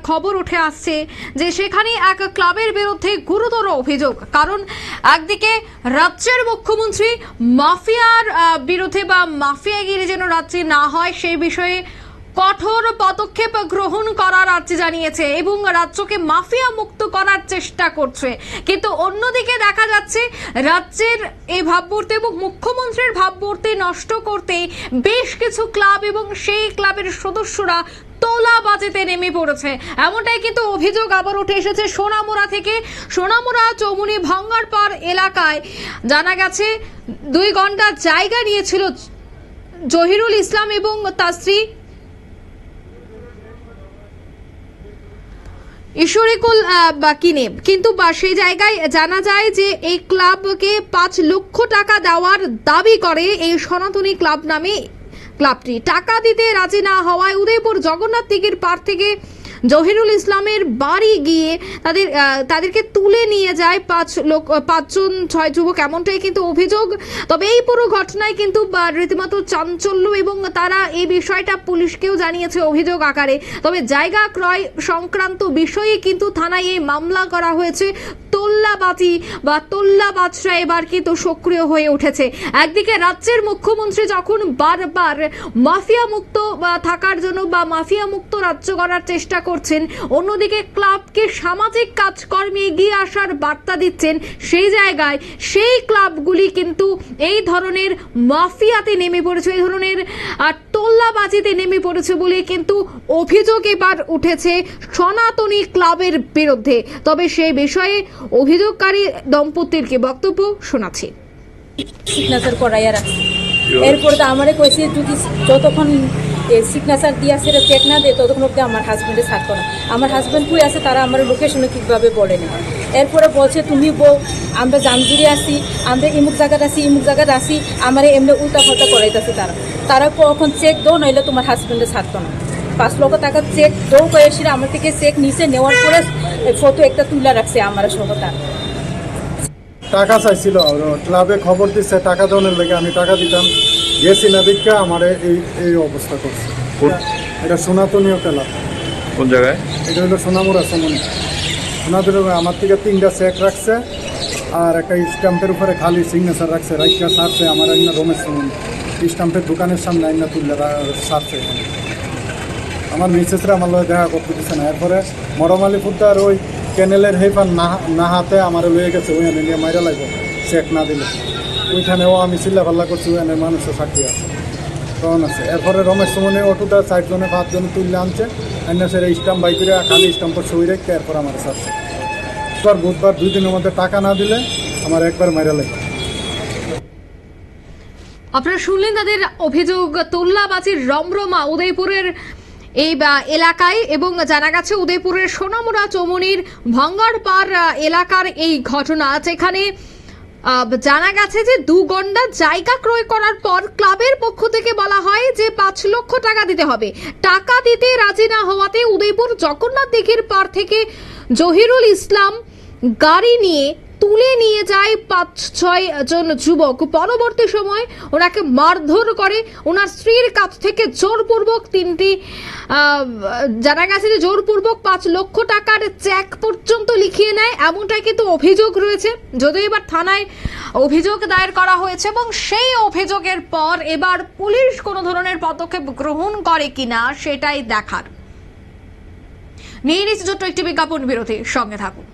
খবর উঠে আসছে যে সেখানে এক ক্লাবের বিরুদ্ধে গুরুতর অভিযোগ। কারণ একদিকে রাজ্যের মুখ্যমন্ত্রী মাফিয়ার বিরুদ্ধে বা মাফিয়াগিরি যেন রাজ্যে না হয় সেই বিষয়ে কঠোর পদক্ষেপ গ্রহণ করার রাজ্য জানিয়েছে এবং রাজ্যকে মাফিয়া মুক্ত করার চেষ্টা করছে। কিন্তু অন্যদিকে দেখা যাচ্ছে রাজ্যের এই ভাবমূর্তি এবং মুখ্যমন্ত্রীর ভাবমূর্তি নষ্ট করতে বেশ কিছু ক্লাব এবং সেই ক্লাবের সদস্যরা তোলাবাজিতে নেমে পড়েছে। এমনটাই কিন্তু অভিযোগ আবার উঠে এসেছে সোনামুড়া থেকে। সোনামুড়া চৌমুনি ভাঙ্গারপাড় এলাকায় জানা গেছে 2 ঘন্টা জায়গা নিয়েছিল জহিরুল ইসলাম এবং তার স্ত্রী ঈশ্বরিকুল কিনে, কিন্তু সেই জায়গায় জানা যায় যে এই ক্লাবকে 5 লক্ষ টাকা দেওয়ার দাবি করে এই সনাতনী ক্লাব নামে ক্লাবটি। টাকা দিতে রাজি না হওয়ায় উদয়পুর জগন্নাথ দিঘির পাড় থেকে জহিরুল ইসলামের বাড়ি গিয়ে তাদেরকে তুলে নিয়ে যায় 5 যুবক, এমনটাই কিন্তু অভিযোগ। তবে এই পুরো ঘটনায় কিন্তু রীতিমতো চাঞ্চল্য এবং তারা এই বিষয়টা পুলিশকেও জানিয়েছে অভিযোগ আকারে। তবে জায়গা ক্রয় সংক্রান্ত বিষয়ে কিন্তু থানায় এই মামলা করা হয়েছে। তোল্লাবাজরা এবার কিন্তু সক্রিয় হয়ে উঠেছে। একদিকে রাজ্যের মুখ্যমন্ত্রী যখন বারবার মাফিয়া মুক্ত থাকার জন্য বা মাফিয়া মুক্ত রাজ্য করার চেষ্টা করছেন, অন্যদিকে ক্লাবকে সামাজিক কাজকর্মে এগিয়ে আসার বার্তা দিচ্ছেন। সেই জায়গায় সেই ক্লাবগুলি কিন্তু এই ধরনের মাফিয়াতে নেমে পড়েছে, এই ধরনের তোল্লাবাজিতে নেমে পড়েছে বলে কিন্তু অভিযোগ এবার উঠেছে সনাতনী ক্লাবের বিরুদ্ধে। তবে সেই বিষয়ে অভিযোগকারী দম্পতির কি বক্তব্য শোনাচ্ছি। সিগনেচার করাইয়া রাখছি, এরপর তো আমারে কইছে যদি যতক্ষণ সিগনেচার দিয়া সেটা চেক না দেয় ততক্ষণ অব্দি আমার হাজব্যান্ডে থাকতো না। আমার হাজব্যান্ড কই আছে তারা আমার লোকেশনে ঠিকভাবে বলেনি। এরপরে বলছে তুমি বউ আমরা জামজুরি আসি, আমরা ইমুক জায়গায় আসি, আমার এমনি উল্টা ফাল্টা করাইতেছে তারা কখন চেক দো নইলে তোমার হাজব্যান্ডে থাকতো না। 5 লক্ষ টাকা চেক দো কয়েছিল, আমার থেকে চেক নিচে নেওয়ার পরে ফটো একটা তুলে রাখছে আমার সহতা। টাকা চাইছিল ক্লাবে খবর দিচ্ছে টাকা দেওয়ার লেগে, আমি টাকা দিতাম, গেছি না দীক্ষা আমার এই অবস্থা করছে। এটা সনাতনীয় ক্লাব। কোন জায়গায়? এটা হলো সোনামুড়া সোনামুড়া। আমার থেকে 3টা চেক রাখছে আর একটা স্ট্যাম্পের উপরে খালি সিগনেচার রাখছে, রাইকা সারছে আমার আইনা রমেশ সম্বন্ধে স্ট্যাম্পের দোকানের সামনে আইনা তুললে সারছে। আমার মিসেসরা আমার লয়ে দেখা করতে দিচ্ছে না। এরপরে মরমালি ফুদ্দার ওই ক্যানেলের হেফার না হাতে আমার লয়ে গেছে, ওইখানে নিয়ে মাইরা লাগবে চেক না দিলে। ওইখানেও আমি চিল্লা পাল্লা করছি, ওইখানে মানুষের সাক্ষী আছে তখন আছে। এরপরে রমেশ সুমনে অটোটা 4 জনে 5 জনে তুললে আনছে, আইনা সেটা স্ট্যাম্প বাই করে খালি স্ট্যাম্পের সই রেখে এরপর আমার সারছে। বুধবার 2 দিনের মধ্যে টাকা না দিলে আমার একবার মাইরা লাগবে। আপনারা শুনলেন তাদের অভিযোগ। তোল্লাবাজির রমরমা উদয়পুরের এই এলাকায় এবং জানা গেছে উদয়পুরের সোনামুড়া চৌমুনির ভাঙ্গারপাড় এলাকার এই ঘটনা, যেখানে জানা গেছে যে 2 ঘন্টা জায়গা ক্রয় করার পর ক্লাবের পক্ষ থেকে বলা হয় যে 5 লক্ষ টাকা দিতে হবে। টাকা দিতে রাজি না হওয়াতে উদয়পুর জগন্নাথ দিঘির পাড় থেকে জহিরুল ইসলাম গাড়ি নিয়ে তুলে নিয়ে যায় 5-6 জন যুবক। পরবর্তী সময় ওনাকে মারধর করে, ওনার স্ত্রীর কাছ থেকে জোরপূর্বক জানা গেছে যে জোরপূর্বক 5 লক্ষ টাকার চেক পর্যন্ত লিখিয়ে নেয়, এমনটাই কিন্তু অভিযোগ রয়েছে। যদিও এবার থানায় অভিযোগ দায়ের করা হয়েছে এবং সেই অভিযোগের পর এবার পুলিশ কোনো ধরনের পদক্ষেপ গ্রহণ করে কিনা সেটাই দেখার। নিয়ে নিচ্ছে ছোট্ট একটি বিজ্ঞাপন বিরতি, সঙ্গে থাকুন।